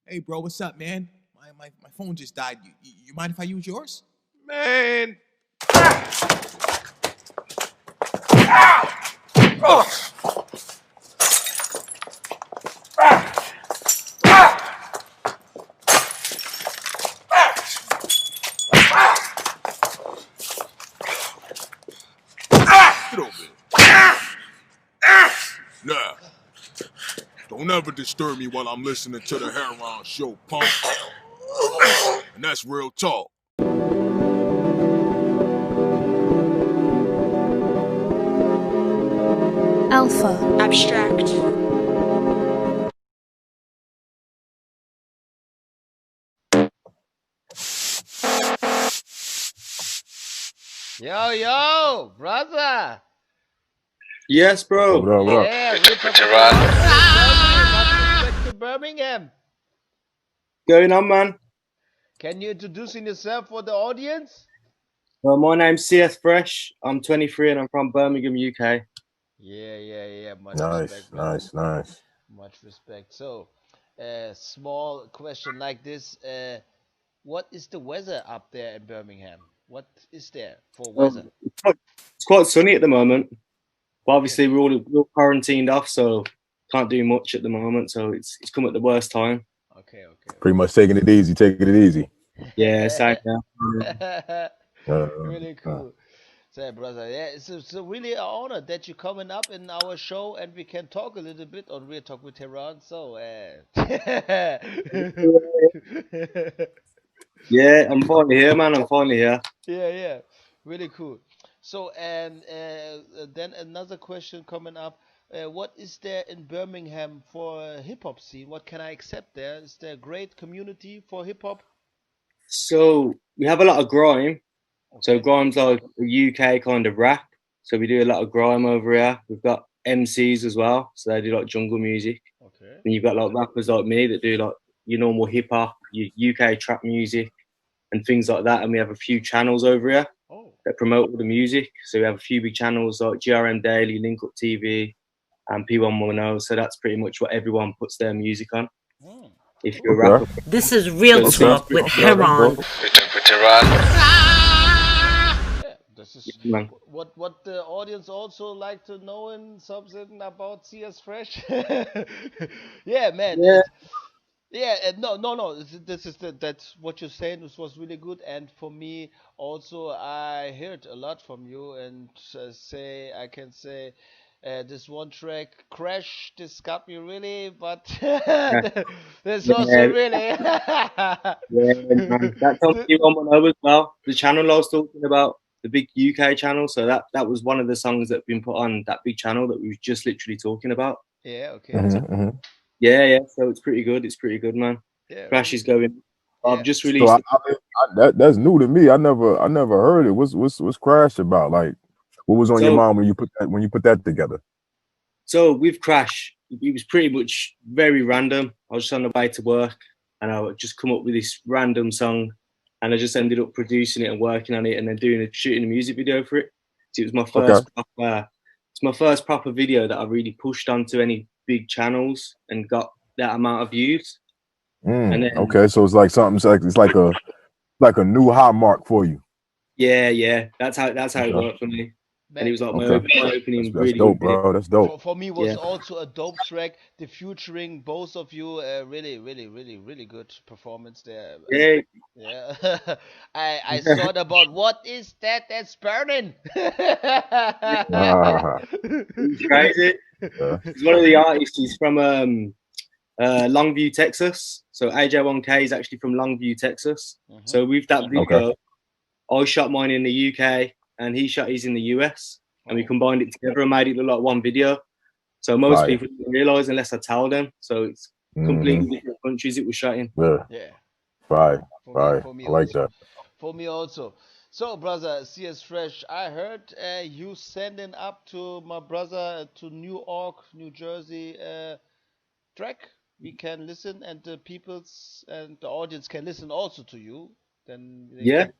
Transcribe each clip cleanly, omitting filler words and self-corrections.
Hey, bro, what's up, man? My phone just died. You mind if I use yours? Man. Get over here. Nah. Don't ever disturb me while I'm listening to the Heron Show, punk. And that's real talk. Alpha. Abstract. Yo, brother. Yes, bro. What up? Yeah, much respect to Birmingham. Going on, man? Can you introducing yourself for the audience? Well, my name's CS Fresh. I'm 23 and I'm from Birmingham, UK. Yeah. Much Nice, respect, brother. nice. Much respect. So, small question like this. What is the weather up there in Birmingham? What is there for weather? It's quite sunny at the moment. But obviously, Okay. we're all quarantined off, so can't do much at the moment. So it's come at the worst time. Okay. Pretty much taking it easy. Yeah, same now. Really cool. So, brother, yeah, it's really an honor that you're coming up in our show and we can talk a little bit on Real Talk with Tehran. So, Yeah, I'm finally here, man. I'm finally here. yeah, really cool. So, and then another question coming up. What is there in Birmingham for hip hop scene? What can I accept there? Is there a great community for hip hop? So we have a lot of grime. So Okay. grime's like a UK kind of rap. So we do a lot of grime over here. We've got MCs as well. So they do like jungle music. Okay. And you've got like rappers like me that do like your normal hip hop, your UK trap music, and things like that. And we have a few channels over here Oh. that promote all the music. So we have a few big channels like GRM Daily, Link Up TV, and P110. So that's pretty much what everyone puts their music on. If you're a Okay. rapper, This is Real so Talk with Heron. With Tehran. Yeah, this is man. what the audience also like to know in something about CS Fresh. Yeah, man. Yeah, Yeah, no. This is that's what you're saying. This was really good, and for me also, I heard a lot from you, and I can say. This one track, Crash, this got me really, but yeah, this also yeah, really. yeah, man. That's on P110 as well. The channel I was talking about, the big UK channel. So that was one of the songs that have been put on that big channel that we were just literally talking about. Yeah, okay. Mm-hmm. Yeah. So it's pretty good. It's pretty good, man. Yeah, Crash really is cool. going. I've Yeah. just So released. that's new to me. I never heard it. What's Crash about? Like, what was on your So mind when you put that together? so with Crash, it was pretty much very random. I was just on the way to work, and I would just come up with this random song, and I just ended up producing it and working on it, and then shooting a music video for it. So it was my Okay. first proper video that I really pushed onto any big channels and got that amount of views. And then Okay. So it's like something. It's like a new high mark for you. yeah, that's how it Okay. worked for me. And it Man, was like my Okay. opening That's really good dope, video. bro. That's dope. for me was Yeah, also a dope track. The featuring both of you, really good performance there. yeah. Yeah, I thought about what is that that's burning. Ah, He's crazy. yeah. He's one of the artists. He's from Longview, Texas. So AJ1K is actually from Longview, Texas. Mhm. So with that Okay. video, I shot mine in the UK and he shot his in the US, and we Oh, combined it together and made it look like one video. So most Fire. people don't realize unless I tell them. So it's completely Mm-hmm. different countries it was shot in. Yeah. yeah. Fire. For me I like also. that. For me also. So, brother, CS Fresh, I heard you sending up to my brother to Newark, New Jersey track. We can listen, and the peoples and the audience can listen also to you. Then they Yeah, can.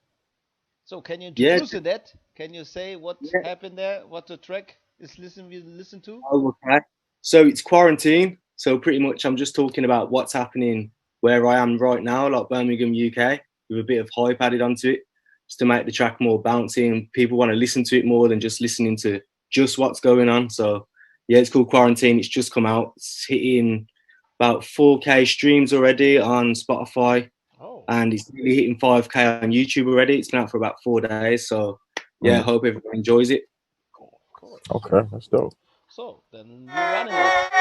So, can you yeah, introduce that? Can you say what yeah. happened there? What the track is we listen to? Oh, okay. So it's quarantine. So pretty much I'm just talking about what's happening where I am right now, like Birmingham, UK, with a bit of hype added onto it, just to make the track more bouncy and people want to listen to it more than just listening to just what's going on. So yeah, it's called Quarantine. It's just come out. It's hitting about 4K streams already on Spotify. Oh. And it's really hitting 5K on YouTube already. It's been out for about 4 days. So yeah, I hope everyone enjoys it. Cool, of course. Okay, that's dope. So then we're running it.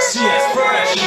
CS Fresh.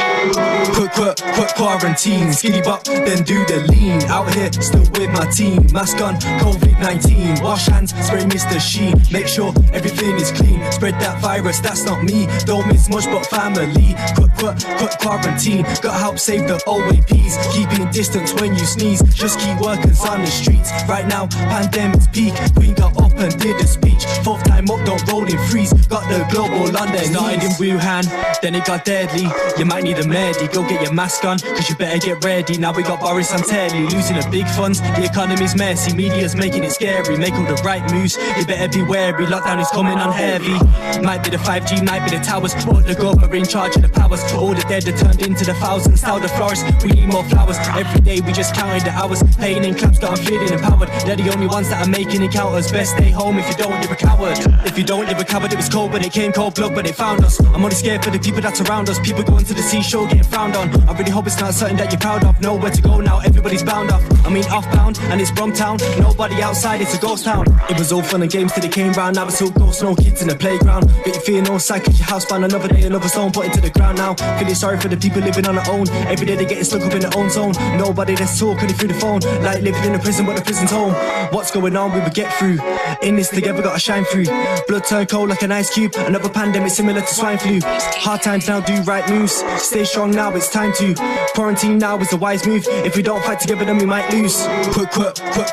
Put quarantine, skitty bop, then do the lean. Out here, still with my team. Mask on, COVID-19. Wash hands, spray Mr. Sheen. Make sure everything is clean. Spread that virus, that's not me. Don't miss much but family. Put quarantine. Gotta help save the OAPs. Keeping distance when you sneeze. Just keep workers on the streets. Right now, pandemic's peak. Queen got up and did a speech. Fourth time up, don't roll in freeze. Got the global on their Started in Wuhan, then it got deadly. You might need a medi, go get your mask on, cause you better get ready. Now we got Boris and Telly, losing the big funds. The economy's messy, media's making it scary. Make all the right moves, you better be wary. Lockdown is coming on heavy. Might be the 5G, might be the towers, but the government in charge of the powers. All the dead are turned into the thousands. Now the florist, we need more flowers. Every day we just counting the hours. Paying in claps, got I'm feeling empowered. They're the only ones that are making it count us. Best stay home if you don't, you're a coward. If you don't, you're a coward. It was cold when it came, cold blood when it found us. I'm only scared for the people that surround us. People going to the seashore getting frowned on. I really hope it's not something that you're proud of. Nowhere to go now, everybody's bound off. I mean offbound, and it's Brumtown. Nobody outside, it's a ghost town. It was all fun and games till it came round. Now it's all ghosts, no kids in the playground. Get you feeling all sad cause your house found another day, another stone put into the ground now. Feeling sorry for the people living on their own. Every day they getting stuck up in their own zone. Nobody that's talking through the phone. Like living in a prison but the prison's home. What's going on, we will get through. In this together, gotta shine through. Blood turned cold like an ice cube. Another pandemic similar to swine flu. Hard times now, do right moves. Stay strong now, it's time to. Quarantine now is a wise move. If we don't fight together then we might lose. Put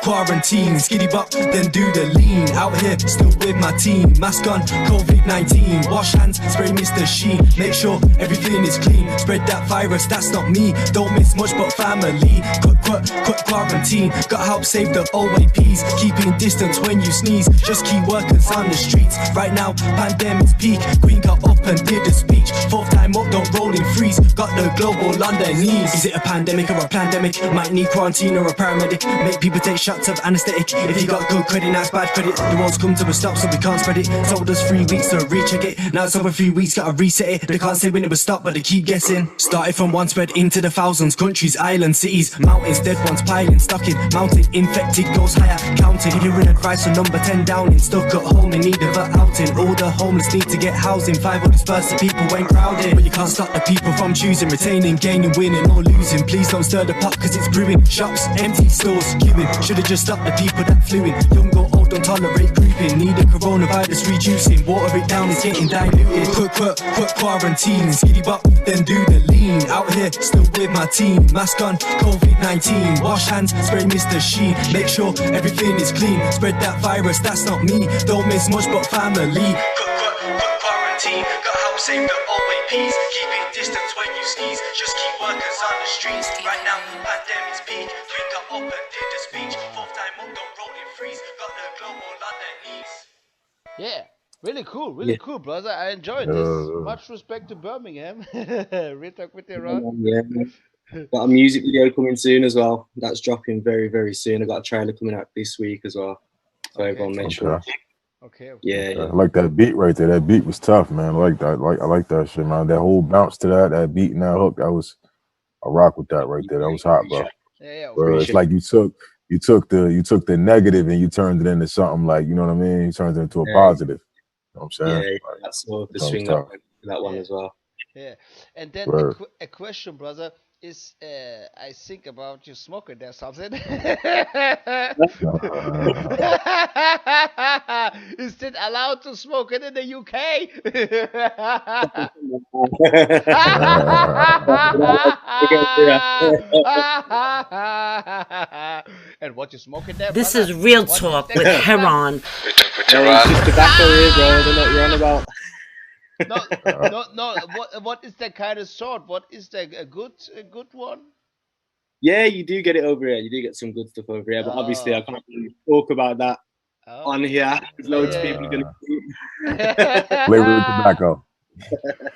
quarantine, skitty bop, then do the lean. Out here, still with my team. Mask on, COVID-19. Wash hands, spray Mr. Sheen. Make sure everything is clean. Spread that virus, that's not me. Don't miss much but family. Put quarantine. Gotta help save the OAPs. Keeping distance when you sneeze. Just keep workers on the streets. Right now, pandemic's peak. Queen got up and did a speech. Fourth time up, don't roll in freeze. Got the global on their knees. Is it a pandemic or a pandemic? Might need quarantine or a paramedic. Make people take shots of anesthetic. If you got good credit, now it's bad credit. The world's come to a stop, so we can't spread it. Told us 3 weeks to recheck it. Now it's over 3 weeks, gotta reset it. They can't say when it was stopped, but they keep guessing. Started from one, spread into the thousands. Countries, islands, cities, mountains, dead ones piling, stocking, mounted, infected, goes higher, counting. Hearing advice on number 10 downing. Stuck at home in need of an outing. All the homeless need to get housing. 5 of dispersed, the people went crowded. But you can't stop the people from choosing, retaining, gaining, winning or losing. Please don't stir the pot cause it's brewing. Shops, empty, stores, queuing. Should've just stopped the people that flew in. Young or old, don't tolerate creeping. Need a coronavirus reducing. Water it down, it's getting diluted. Put quarantine, skitty bop, then do the lean. Out here, still with my team. Mask on, COVID-19. Wash hands, spray Mr. Sheen. Make sure everything is clean. Spread that virus, that's not me. Don't miss much but family. Put quarantine. Gotta help save the OAPs. Keeping distance when you sneeze. Just keep workers on the streets. Right now, pandemic's peak. Queen got up and did a speech. Fourth time up, don't roll in freeze. Got the global on their knees. Yeah, really cool, really cool, brother. I enjoyed this. Much respect to Birmingham. Rtwh with the run. Yeah. Got a music video coming soon as well. That's dropping very, very soon. I got a trailer coming out this week as well. So everyone make sure. Okay. Yeah. I like that beat right there. That beat was tough, man. I like that. I like that shit, man. That whole bounce to that beat and that hook. That was a rock with that right there. That was hot, bro. Yeah. Bro, it's like you took the negative and you turned it into something like, you know what I mean? You turned it into a positive. You know what I'm saying? Yeah, like, that's the swing that one as well. Yeah. And then a question, brother, is I think about you smoking there something. Is it allowed to smoke it in the UK? And what you smoking there? This brother? is real talk with Heron. It's just tobacco here, bro. I don't know what you're on about. No. What is that kind of sort? What is that a good one? Yeah, you do get it over here. You do get some good stuff over here, but obviously I can't really talk about that on here. There's loads of people going to Flavored tobacco.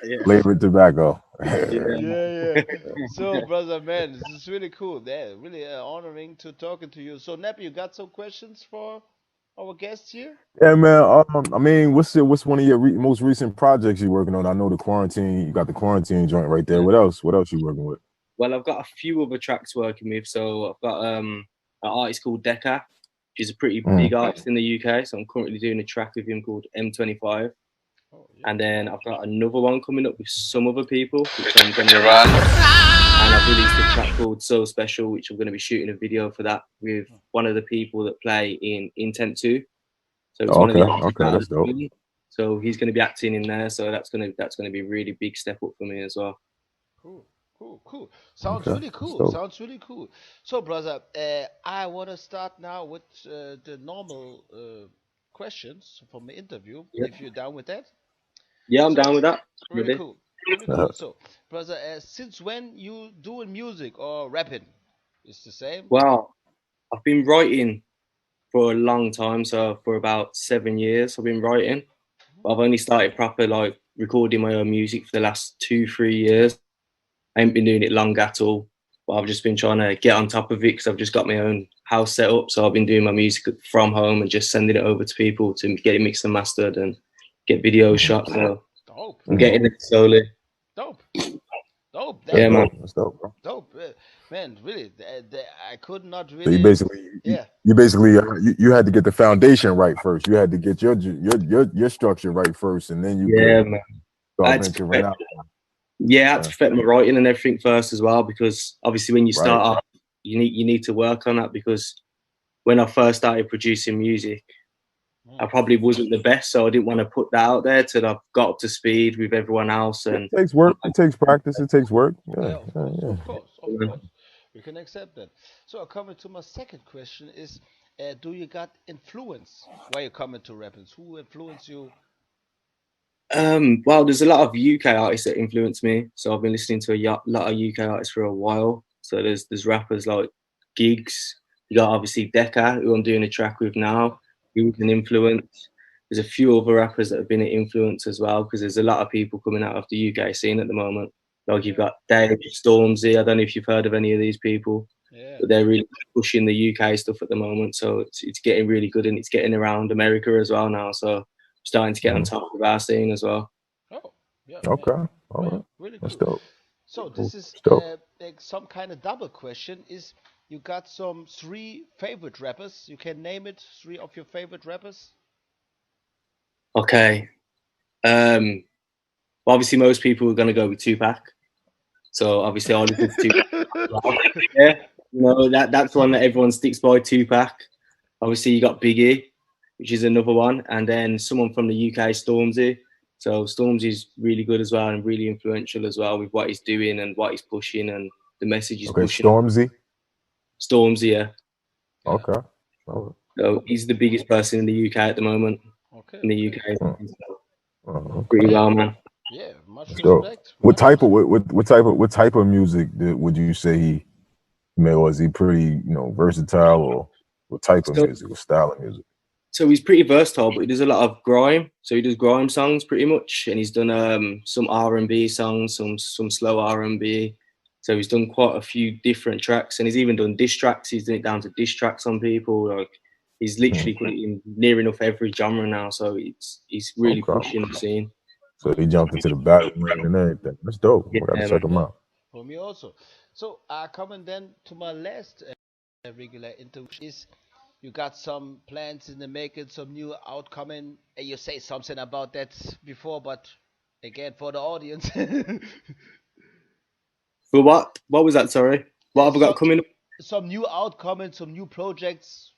yeah. Flavored tobacco. Yeah. So, brother, man, this is really cool. Yeah, really honoring to talking to you. So, nappY, you got some questions for our guests here? Yeah, man. I mean, what's one of your most recent projects you're working on? I know the quarantine. You got the quarantine joint right there. What else? What else you working with? Well, I've got a few other tracks working with. So I've got an artist called Decca, which is a pretty big artist in the UK. So I'm currently doing a track with him called M25. Oh, yeah. And then I've got another one coming up with some other people, which I'm going to run. And I've released a track called So Special, which I'm going to be shooting a video for that with one of the people that play in Intent 2. So it's one of the that's dope. So he's going to be acting in there. So that's going to be a really big step up for me as well. Cool. Sounds really cool. Sounds really cool. So, brother, I want to start now with the normal questions from the interview. Yep. If you're down with that. Yeah, I'm down with that. Really cool. Really cool. So, brother, since when you doing music or rapping? It's the same. Well, I've been writing for a long time. So for about 7 years, I've been writing. But I've only started proper like recording my own music for the last 2-3 years. I ain't been doing it long at all, but I've just been trying to get on top of it because I've just got my own house set up. So I've been doing my music from home and just sending it over to people to get it mixed and mastered and get videos shot. So dope. I'm getting it slowly. Dope. Yeah, man. That's dope, bro. Dope. Man, really, I could not really. So you basically, you had to get the foundation right first. You had to get your structure right first, and then you man. start venturing out. Yeah, I had to perfect my writing and everything first as well, because obviously when you start off, you need to work on that, because when I first started producing music, I probably wasn't the best, so I didn't want to put that out there till I've got up to speed with everyone else. And it takes work. It takes practice. It takes work. Of course. We can accept that. So coming to my second question is, do you got influence while you coming to rappers? Who influenced you? Well, there's a lot of UK artists that influence me. So I've been listening to a lot of UK artists for a while. So there's rappers like Gigs. You got obviously Decca, who I'm doing a track with now. He was an influence. There's a few other rappers that have been an influence as well, because there's a lot of people coming out of the UK scene at the moment. Like you've got Dave, Stormzy. I don't know if you've heard of any of these people, but they're really pushing the UK stuff at the moment. So it's getting really good, and it's getting around America as well now. So starting to get on top of our scene as well. Oh, yeah. Okay. All right. Really That's cool. dope. So this is like some kind of double question. Is you got some 3 favorite rappers? You can name it. 3 of your favorite rappers. Okay. Well, obviously most people are going to go with Tupac. So obviously I listen to Tupac. Yeah, you know, that's one that everyone sticks by, Tupac. Obviously you got Biggie, which is another one, and then someone from the UK, Stormzy. So Stormzy's really good as well, and really influential as well with what he's doing and what he's pushing and the message he's pushing. Stormzy, yeah. Okay. So he's the biggest person in the UK at the moment. Okay. In the UK. Pretty well, man. Yeah, much respect. What type of music would you say he made? Was he pretty, versatile, or what type of music, what style of music? So he's pretty versatile, but he does a lot of grime. So he does grime songs pretty much, and he's done some R&B songs, some slow R&B. So he's done quite a few different tracks, and he's even done diss tracks. He's done it down to diss tracks on people. Like he's literally put it in near enough every genre now. So he's really pushing the scene. So he jumped into the battle ring and everything. That's dope. We gotta check him out. For me also. So coming then to my last regular interview is, you got some plans in the making, some new outcoming. You say something about that before, but again for the audience. For what? What was that? Sorry. What have we got coming up? Some new outcoming, some new projects.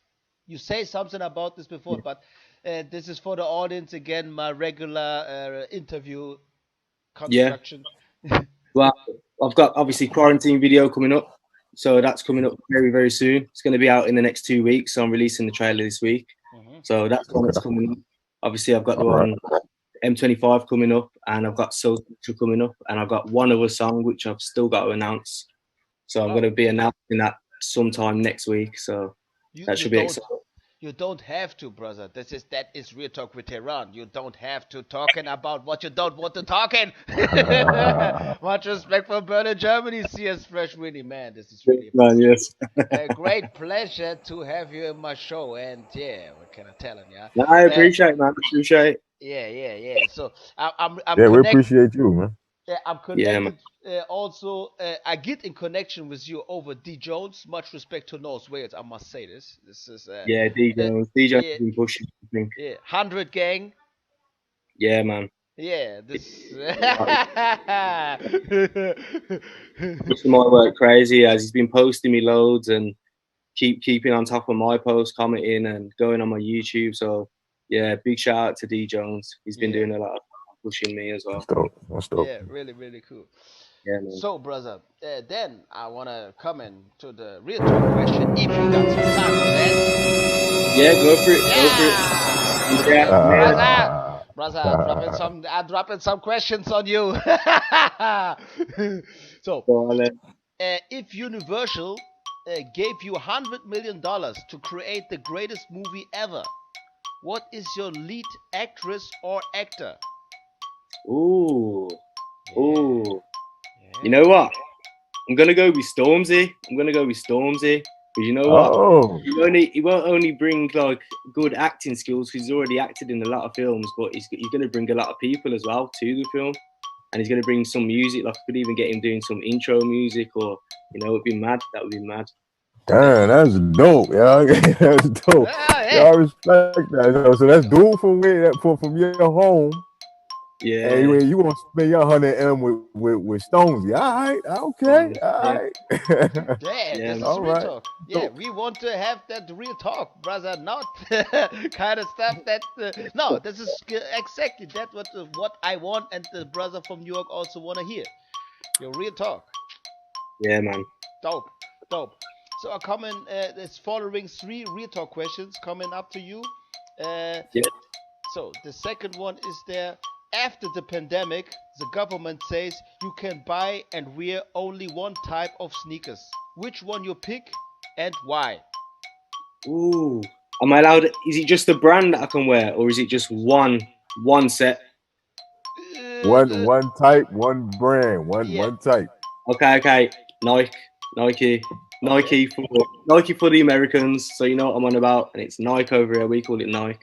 You say something about this before, but this is for the audience again. My regular interview construction. Yeah. Well, I've got obviously quarantine video coming up. So that's coming up very, very soon. It's going to be out in the next 2 weeks. So I'm releasing the trailer this week. So that's one that's coming up. Obviously, I've got the one M25 coming up, and I've got So Special coming up, and I've got one other song which I've still got to announce. So I'm going to be announcing that sometime next week. So that should be exciting. You don't have to, brother. That is Real Talk with Tehran. You don't have to talking about what you don't want to talking. Much respect for Berlin, Germany. CS Fresh, really, man. This is really Man, yes. a great pleasure to have you in my show. And yeah, what can I tell him? Yeah, No, I appreciate it, man. Appreciate it. Yeah. So I'm Yeah, we appreciate you, man. Yeah, I'm connected. Also, I get in connection with you over D Jones. Much respect to North Wales. I must say this. This is yeah, D Jones. D Jones has been pushing, I think. Yeah, 100 gang. Yeah, man. Yeah, this. Pushing my work crazy as he's been posting me loads and keeping on top of my posts, commenting and going on my YouTube. So yeah, big shout out to D Jones. He's been doing a lot of pushing me as well. That's dope. Yeah, really cool. Yeah, man. So, brother, then I wanna come in to the real talk question. If you got some time for that. Yeah, go for it. Go for it. Yeah, brother, I'm dropping some questions on you. So, if Universal gave you $100 million to create the greatest movie ever, what is your lead actress or actor? Ooh. You know what? I'm gonna go with Stormzy. Because you know what? He won't only bring like good acting skills, because he's already acted in a lot of films, but he's gonna bring a lot of people as well to the film. And he's gonna bring some music, like I could even get him doing some intro music, or it'd be mad. That would be mad. Damn, that's dope, yeah. That's dope. Yeah, I respect that. So that's dude from your home. Yeah. Anyway, you want to spend your 100M with Stonesy. All right, okay, all right. Yeah, this is real talk. Yeah, we want to have that real talk, brother, not kind of stuff that... no, this is exactly that what I want, and the brother from New York also want to hear. Your real talk. Yeah, man. Dope. So I come in, there's following 3 real talk questions coming up to you. Yeah. So the second one is there. After the pandemic, the government says you can buy and wear only one type of sneakers. Which one you pick and why? Ooh. Am I allowed? Is it just a brand that I can wear, or is it just one set? One type, one brand, one type. Okay. Nike for the Americans. So you know what I'm on about, and it's Nike over here. We call it Nike.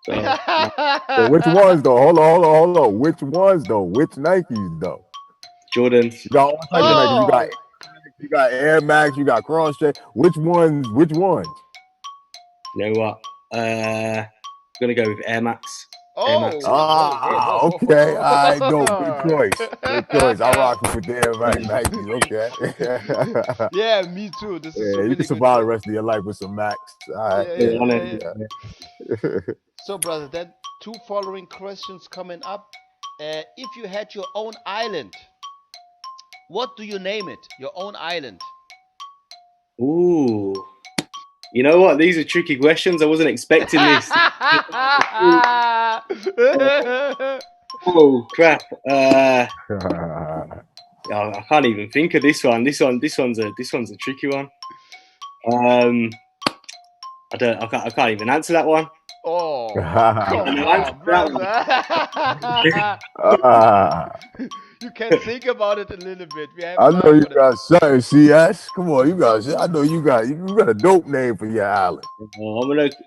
So, so which ones though? Hold on. Which ones though? Which Nikes though? Jordans. You got all types of Nikes. You got Air Max. You got Crosscheck. Which ones? You know what? I'm gonna go with Air Max. Okay. All right. No, good choice. I rock with the Air Max Nikes. Okay. Yeah, me too. This is you can survive the rest of your life with some Max. All right. Yeah. So, brother, then 2 following questions coming up. If you had your own island, what do you name it? Your own island. Ooh. You know what? These are tricky questions. I wasn't expecting this. Oh crap! I can't even think of this one. This one's a tricky one. I can't even answer that one. Oh, come on, brother. You can think about it a little bit. I know you got something, CS. Come on, I know you got a dope name for your island.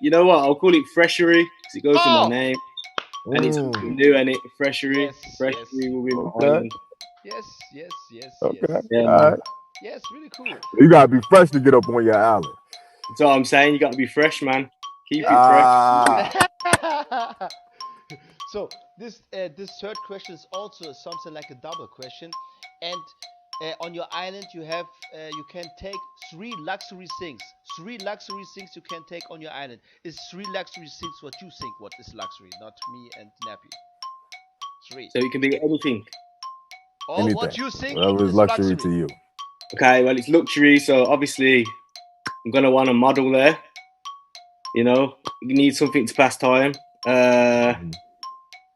You know what? I'll call it Freshery because it goes to my name, and it's new, and it Freshery. Freshery will be my island. Yes. Okay. Yeah, all right. Yes, really cool. You gotta be fresh to get up on your island. That's what I'm saying. You got to be fresh, man. Keep it fresh. So this third question is also something like a double question, and on your island you have you can take 3 luxury things. 3 luxury things you can take on your island. Is 3 luxury things what you think what is luxury, not me and nappy? 3. So it can be anything. Or what you think is luxury to you. Okay, well it's luxury, so obviously I'm gonna want a model there. You know, you need something to pass time. I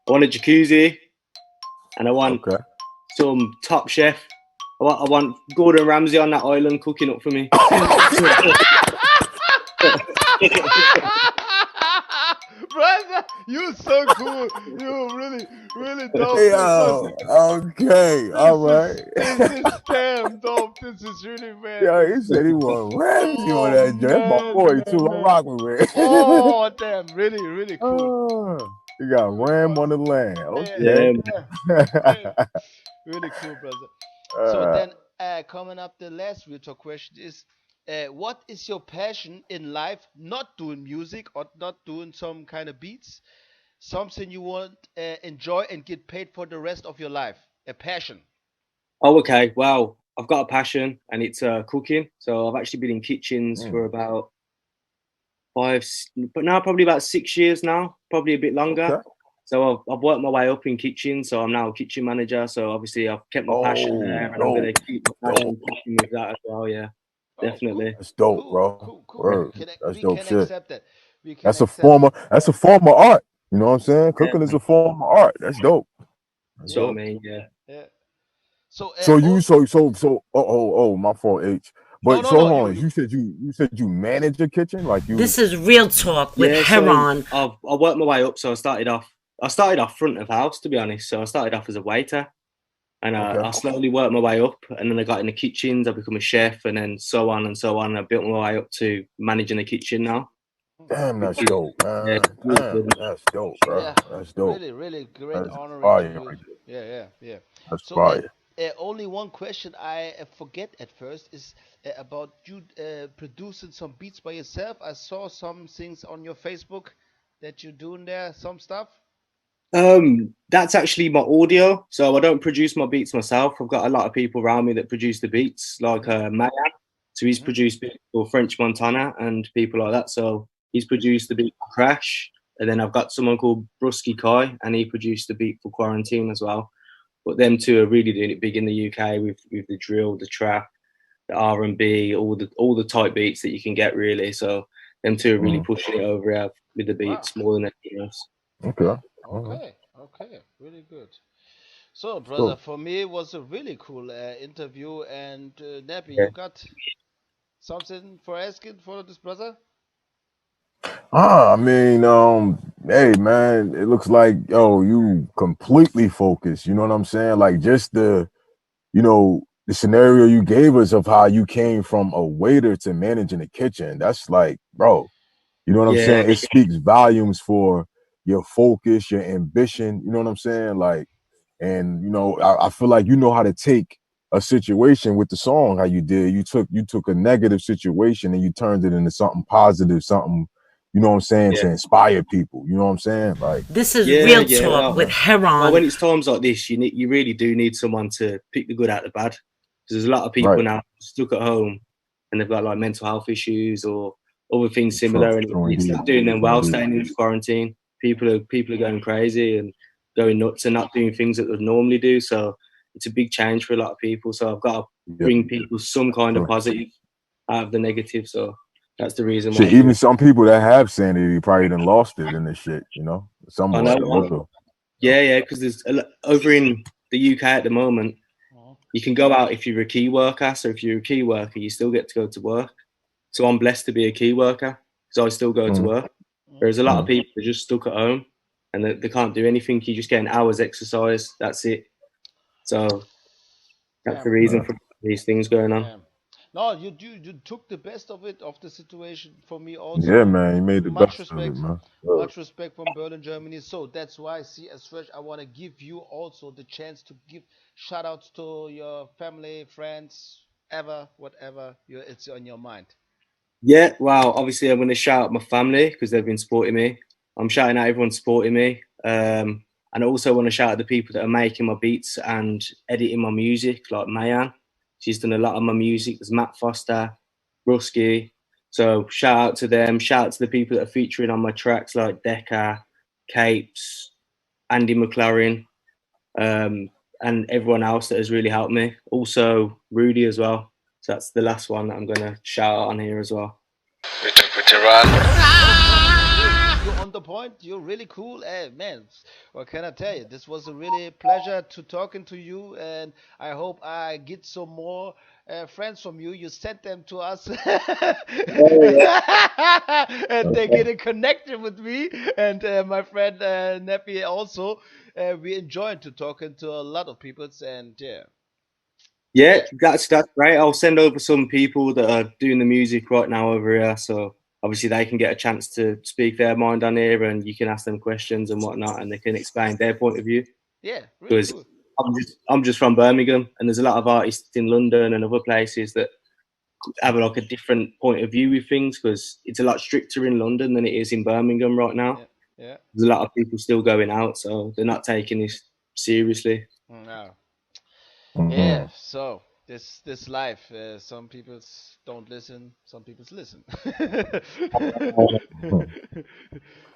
want a jacuzzi, and I want some Top Chef I want Gordon Ramsay on that island cooking up for me. Brother, you so cool. You really dope. Yo, okay, all right. This is damn dope. This is really Yo, he madness. said he want Ramsey on Oh that joint. That's my man, boy man, too. I'm man. rocking with. Oh damn, really cool. You got Ram on the land. Yeah, Okay. Yeah. yeah. Really cool, brother. So Uh, then, coming up, the last real talk question is, what is your passion in life? Not doing music or not doing some kind of beats. Something you want enjoy and get paid for the rest of your life. A passion. Oh, okay. Well, I've got a passion, and it's cooking. So I've actually been in kitchens for mm, about but now probably about 6 years now, probably a bit longer. okay. So I've worked my way up in kitchen. So I'm now a kitchen manager. So obviously I've kept my passion there, Oh, and I'm going dope, to keep my passion dope. pushing with that as well. Yeah, Oh, cool, definitely. That's dope, bro. cool. Yeah, Word. That's We dope can shit. accept that. We can That's a accept form that. of art. You know what I'm saying? yeah, Cooking is a form of art. That's dope. That's that's what I Yeah, dope. mean. Yeah. yeah. So, So you all my fault, H. no, But no, so no. hold You, on, you. you said you manage a kitchen? Like you This is Real Talk with Yeah, so Heron. I worked my way up. So I started off front of house, to be honest. So I started off as a waiter, and okay. I slowly worked my way up, and then I got in the kitchens. I become a chef, and then so on and so on. I built my way up to managing a kitchen now. Damn, Which that's is, dope, yeah, man. really Damn, good. that's dope, bro. Yeah, That's dope. really great That's honor fire interview. right there. Yeah. That's So, fire. only one question I forget at first is about you producing some beats by yourself. I saw some things on your Facebook that you're doing there, some stuff. That's actually my audio. So I don't produce my beats myself. I've got a lot of people around me that produce the beats, like Hmm. Mayan. So he's Hmm. produced beats for French Montana and people like that. So he's produced the beat for Crash. And then I've got someone called Brusky Kai, and he produced the beat for Quarantine as well. But them two are really doing it big in the UK with the drill, the trap, the R&B, all the type beats that you can get really. So them two are really Mm, pushing it over here with the Wow. beats more than anything else. okay. Okay. Okay. Really good. So, brother, So for me, it was a really cool interview. And nappy, Yeah. you got something for asking for this brother? I mean, hey man, it looks like you completely focused. You know what I'm saying? Like just the scenario you gave us of how you came from a waiter to managing the kitchen. That's like, bro, you know what I'm Yeah, saying? It speaks volumes for your focus, your ambition. You know what I'm saying? Like, and I feel like you know how to take a situation with the song, how you did. You took a negative situation and you turned it into something positive, something, you know what I'm saying, yeah, to inspire people. You know what I'm saying? Like, This is yeah, Real yeah. Talk with Well, when Heron. it's times like this, you really do need someone to pick the good out of the bad. Because there's a lot of people right. now stuck at home and they've got like mental health issues or other things True, similar, and true it's indeed. not doing them True well indeed. staying in quarantine. People are going crazy and going nuts and not doing things that they would normally do. So it's a big change for a lot of people. So I've got to Yep. bring people some kind of True. positive out of the negative. So that's the reason why Shit, I do even it. some people that have sanity probably done lost it in this shit, I somewhat, a know. little. Yeah, because there's over in the UK at the moment. Mhm. You can go out if you're a key worker. So if you're a key worker, you still get to go to work. So I'm blessed to be a key worker because I still go to Mm, work. Mhm. Whereas a lot of mm, people are just stuck at home and they can't do anything. You just get an hour's exercise. That's it. So that's the Damn. reason yeah. for these things going on. Damn. No, you took the best of it, of the situation. For me Yeah, also, man, you made the much best of it, respect, man. Yeah. from Berlin, Germany. So that's why CS Fresh, I want to give you also the chance to give shout outs to your family, friends, whatever it's on your mind. Yeah, well, obviously I'm going to shout out my family because they've been supporting me. I'm shouting out everyone supporting me. And I also want to shout out the people that are making my beats and editing my music, like Mayan. She's done a lot of my music. There's Matt Foster, Rusky. So shout out to them. Shout out to the people that are featuring on my tracks, like Decca, Capes, Andy McLaren, and everyone else that has really helped me. Also Rudy as well. So that's the last one that I'm going to shout out on here as well. Veteran. Oh, brother, wait, you're on the the point. You're really cool. Man, what can I tell you? This was a really pleasure to talking to you, and I hope I get some more friends from you. You sent them to us, Oh, yeah. and they getting connected with me and my friend nappy also. We enjoyed to talking to a lot of people, and yeah. Yeah, that's great. I'll send over some people that are doing the music right now over here, so obviously they can get a chance to speak their mind on here, and you can ask them questions and whatnot, and they can explain their point of view. Yeah, really Because cool. I'm just from Birmingham, and there's a lot of artists in London and other places that have like a different point of view with things, because it's a lot stricter in London than it is in Birmingham right now. Yeah, yeah. There's a lot of people still going out, so they're not taking this seriously. No. Mhm. Yeah, so this life, some people don't listen, some people listen.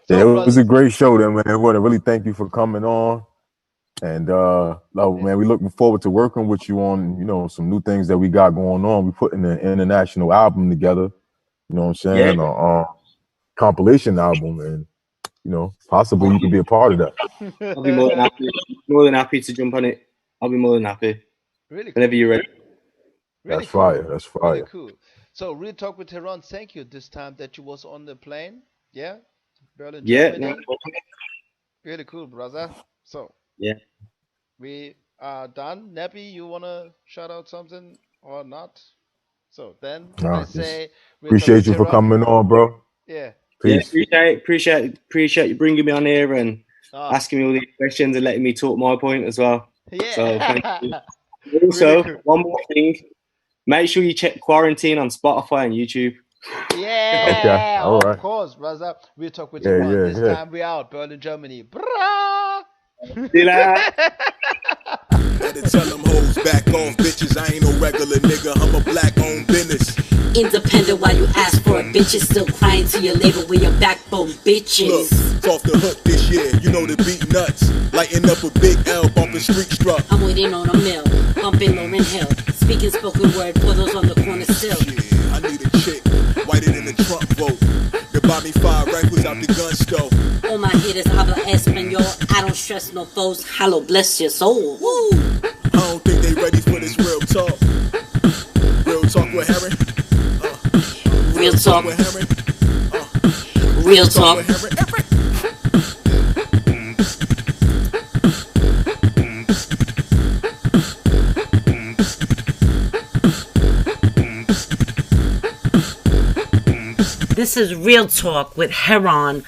Yeah, So, it was brother, a great show, then, man. I want to really thank you for coming on. And yeah, man, we looking forward to working with you on, some new things that we got going on. We putting an international album together, you know what I'm Yeah, saying? Compilation album, and possibly you could be a part of that. I'll be more than happy to jump on it. I'll be more than happy really whenever cool, you're ready. really That's cool, fire. That's really fire. cool. So, real talk with Tehran. Thank you this time that you was on the plane. Yeah, Berlin, Yeah, no, Germany. Really cool, brother. So, yeah, we are done. nappy, you wanna shout out something or not? So then I Just say we'll talk with appreciate you for Tehran. coming on, bro. Yeah. yeah. Peace. Appreciate you bringing me on here and Ah, asking me all these questions and letting me talk my point as well. So thank you. yeah. Really Also, cool. one more thing: make sure you check Quarantine on Spotify and YouTube. Okay. Yeah, All of right. course, brother. We'll talk with Yeah, Tehran. yeah, This yeah. time we out. Berlin, Germany. Brah! See you later. Better tell them hoes back off, bitches. I ain't no regular nigga. I'm a black owned business. Independent while you ask for a bitch is still crying to your label with your backbone, Look, bitches. it's off the hook this year. You know the beat nuts. Lighting up a big L, bumping street struck. I'm waiting on a mill, bumping Lauren Hill, speaking spoken word for those on the corner still. Yeah, I need a chick, whiter than the Trump vote. They buy me 5 rifles out the gun store. All my haters habla español. I don't stress no foes. Hello, bless your soul. Woo! I don't think they ready for this real talk. Real talk with Herring. Real talk, with Herring. real talk. With Herring. This is Real Talk with Heron.